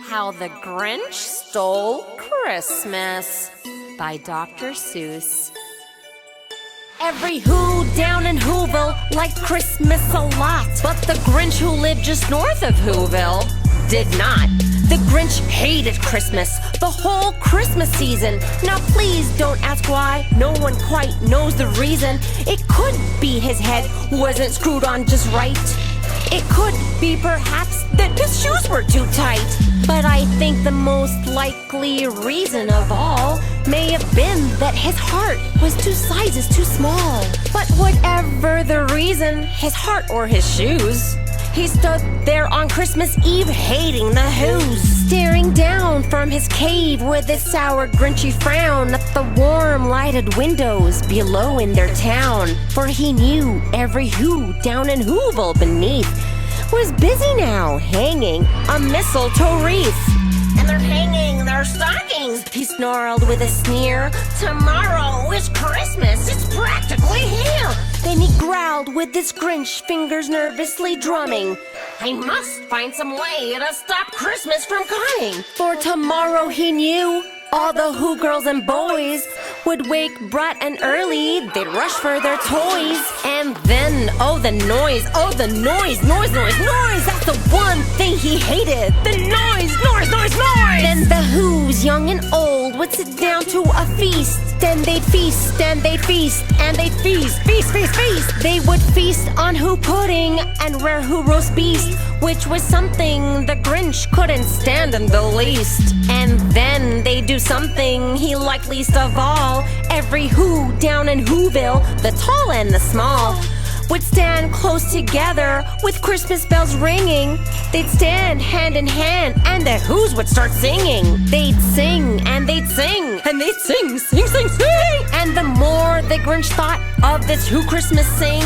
How the Grinch Stole Christmas by Dr. Suess. Every Who down in Whoville liked Christmas a lot, but the Grinch who lived just north of Whoville did not. The Grinch hated Christmas, the whole Christmas season. Now please don't ask why, no one quite knows the reason. It could be his head wasn't screwed on just right. It could be perhaps that his shoes were too tight. But I think the most likely reason of all may have been that his heart was 2 sizes too small. But whatever the reason, his heart or his shoes, he stood there on Christmas Eve hating the Who's, staring down from his cave with a sour Grinchy frown at the warm lighted windows below in their town. For he knew every Who down in Whoville beneath was busy now hanging a mistletoe wreath. And they're hanging their stockings, he snarled with a sneer. Tomorrow is Christmas, it's practically here. Then he growled with his Grinch fingers nervously drumming. I must find some way to stop Christmas from coming. For tomorrow he knew all the Who girls and boys would wake bright and early, they'd rush for their toys. And then, oh the noise, noise. That's the one thing he hated, the noise. Then the Who's, young and old, would sit down to a feast. Then they'd feast, and they'd feast, and they'd feast. They would feast on Who pudding and rare Who roast beast, which was something the Grinch couldn't stand in the least. And then they'd do something he liked least of all. Every Who down in Whoville, the tall and the small, would stand close together with Christmas bells ringing. They'd stand hand in hand and the Who's would start singing. They'd sing and they'd sing and they'd sing. And the more the Grinch thought of this Who Christmas sing,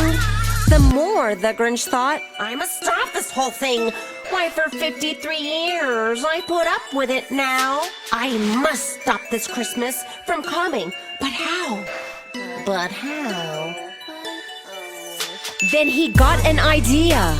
the more the Grinch thought, I must stop this whole thing. Why, for 53 years I put up with it now. I must stop this Christmas from coming. But how? Then he got an idea,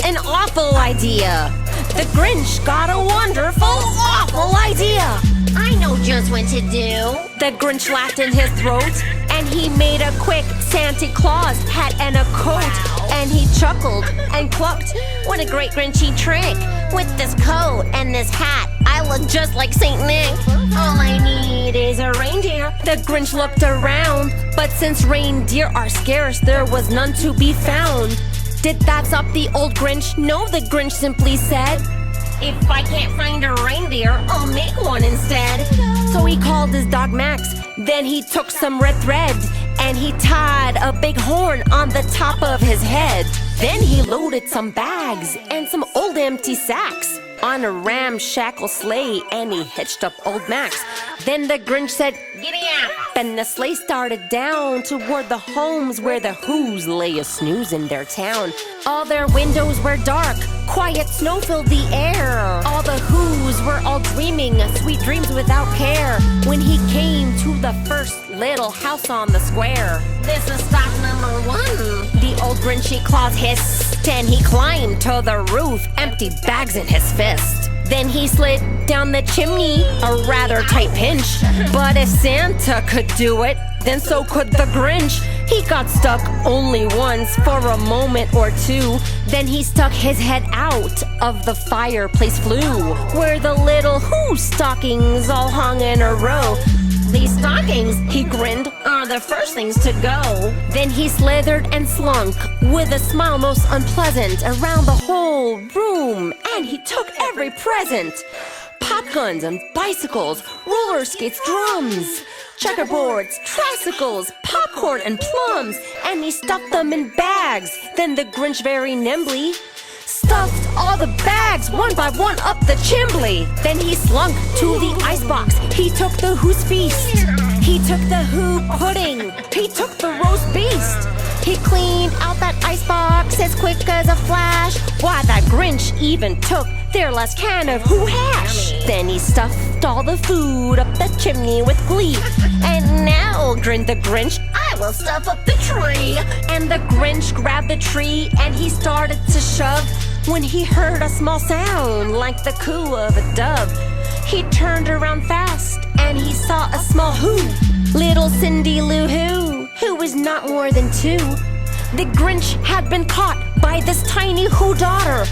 an awful idea. The Grinch got a wonderful, awful idea. I know just what to do. The Grinch laughed in his throat, and he made a quick Santa Claus hat and a coat. And he chuckled and clucked, what a great Grinchy trick. With this coat and this hat, I look just like Saint Nick. All I need is a reindeer. The Grinch looked around, but since reindeer are scarce, there was none to be found. Did that stop the old Grinch? No, the Grinch simply said, if I can't find a reindeer, I'll make one instead. So he called his dog Max, then he took some red thread, and he tied a big horn on the top of his head. Then he loaded some bags and some old empty sacks on a ramshackle sleigh, and he hitched up old Max. Then the Grinch said, giddy up! And the sleigh started down toward the homes where the Who's lay a snooze in their town. All their windows were dark, quiet snow filled the air. All the Who's were all dreaming sweet dreams without care. When he came to the first little house on the square, this is stop number 1, the old Grinchy Claus hissed. And he climbed to the roof, empty bags in his fist. Then he slid down the chimney, a rather tight pinch. But if Santa could do it, then so could the Grinch. He got stuck only once for a moment or two. Then he stuck his head out of the fireplace flue, where the little Who stockings all hung in a row. These stockings, he grinned, are the first things to go. Then he slithered and slunk, with a smile most unpleasant, around the whole room, and he took every present. Pop guns and bicycles, roller skates, drums, checkerboards, tricycles, popcorn and plums, and he stuffed them in bags. Then the Grinch very nimbly stuffed all the bags one by one up the chimbley. Then he slunk to the icebox. He took the Who's feast. He took the Who pudding. He took the roast beast. He cleaned out that icebox as quick as a flash. Why, that Grinch even took their last can of Who hash. Then he stuffed all the food up the chimney with glee. And now, grinned the Grinch, I will stuff up the tree. And the Grinch grabbed the tree and he started to shove when he heard a small sound like the coo of a dove. He turned around fast and he saw a small who. Little Cindy Lou who was not more than 2. The Grinch had been caught by this tiny who daughter,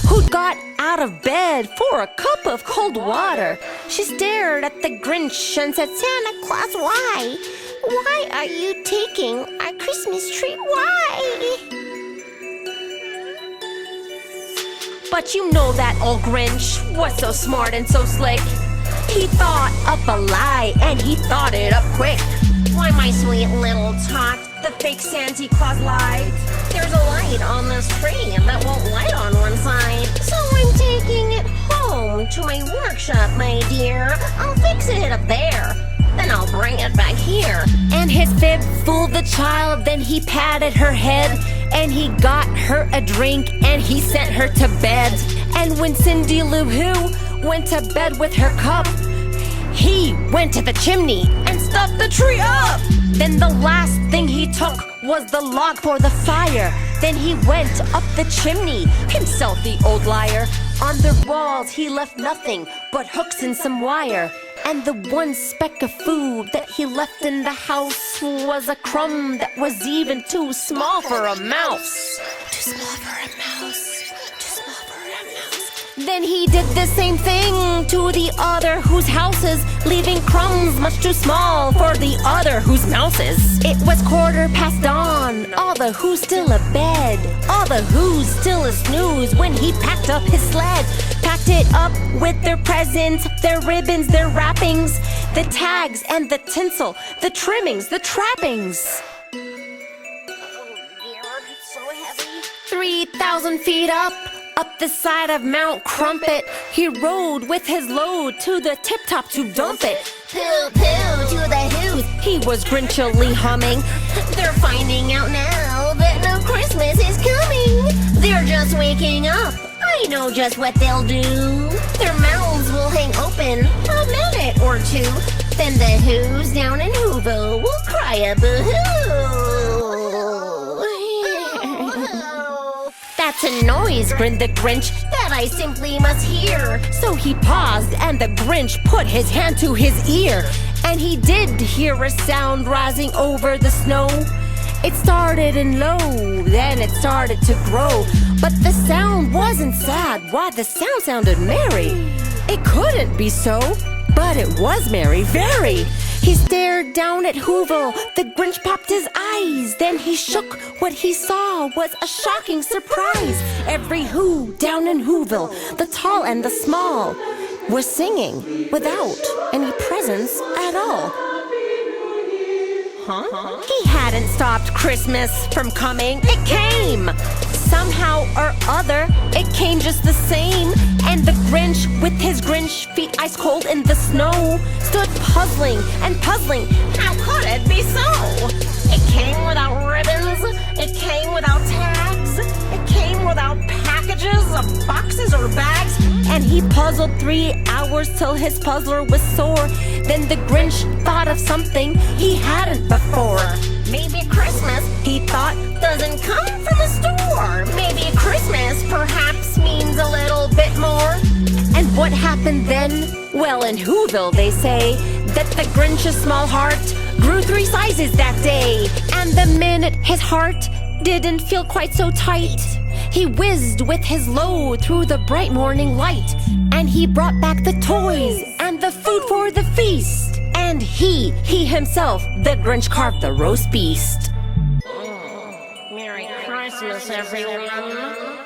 who got out of bed for a cup of cold water. She stared at the Grinch and said, Santa Claus, why? Why are you taking our Christmas tree? Why? But you know that old Grinch was so smart and so slick. He thought up a lie and he thought it up quick. Why, my sweet little tot, the fake Santa Claus lied. There's a light on this tree that won't light on one side. So I'm taking it home to my workshop, my dear. I'll fix it up there, then I'll bring it back here. And his fib fooled the child, then he patted her head, and he got her a drink, and he sent her to bed. And when Cindy Lou Who went to bed with her cup, he went to the chimney and stuffed the tree up. Then the last thing he took was the log for the fire. Then he went up the chimney, himself the old liar. On the walls he left nothing but hooks and some wire. And the one speck of food that he left in the house was a crumb that was even too small for a mouse. Too small for a mouse. Too small for a mouse. Then he did the same thing to the other whose houses, leaving crumbs much too small for the other whose mouses. It was 15:15 dawn, all the who's still abed, all the who's still a snooze when he packed up his sled. Packed it up with their presents, their ribbons, their wrappings, the tags and the tinsel, the trimmings, the trappings. Oh dear, it's so heavy. 3,000 feet up the side of Mount Crumpet, he rode with his load to the tip-top to dump it. Pooh, pooh, to the who's, he was grinchily humming. They're finding out now that no Christmas is coming. They're just waking up. I know just what they'll do. Their mouths will hang open a minute or two. Then the who's down in Whoville will cry a boo-hoo. That's a noise, grinned the Grinch, that I simply must hear. So he paused and the Grinch put his hand to his ear. And he did hear a sound rising over the snow. It started in low, then it started to grow. But the sound wasn't sad. Why, the sound sounded merry. It couldn't be so, but it was merry, very. He stared down at Whoville, the Grinch popped his eyes. Then he shook, what he saw was a shocking surprise. Every who down in Whoville, the tall and the small, was singing without any presents at all. Huh? He hadn't stopped Christmas from coming. It came! Somehow or other, it came just the same. And the Grinch, with his Grinch feet ice cold in the snow, stood puzzling and puzzling. How could it be so? It came without ribbons. It came without tags. It came without packages of boxes or bags. And he puzzled 3 hours till his puzzler was sore. Then the Grinch thought of something he hadn't before. Maybe Christmas, he thought, doesn't come from a store. Maybe Christmas perhaps means a little bit more. And what happened then? Well, in Whoville they say that the Grinch's small heart grew 3 sizes that day. And the minute his heart didn't feel quite so tight, he whizzed with his load through the bright morning light. And he brought back the toys and the food for the feast. And he himself, the Grinch, carved the roast beast. Merry Christmas, everyone.